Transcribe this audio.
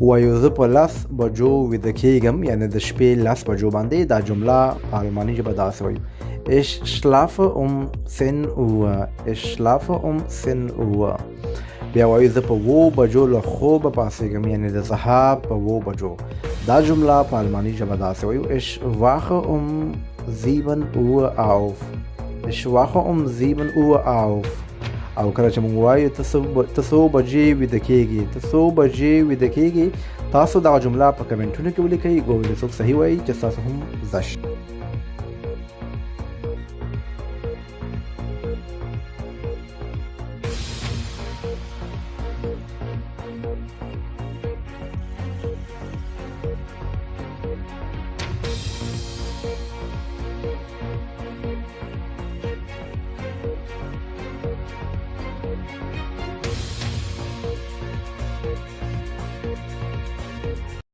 وایو زه په 10 بجو ویده کېږم، یعنې د شپې 10 بجو باندې. دا جمله په الماني ژبه داسې وایو: Ich schlafe um 10 Uhr. Ich schlafe um 10 Uhr. بیا وایو زه په 7 بجو له خوبه پاڅېږم، یعنې د سهار په 7 بجو. دا جمله په الماني ژبه داسې وایو: Ich wache um 7 Uhr auf. Ich wache um 7 Uhr auf. او کله چې موږ وایو ته څو بجې ویده کېږي، ته څو بجې ویده کېږي، تاسو دغه جمله په کمنټونو کې ولیکئ. ګورئ څوک صحیح وایي چې ستاسو هم زده شي.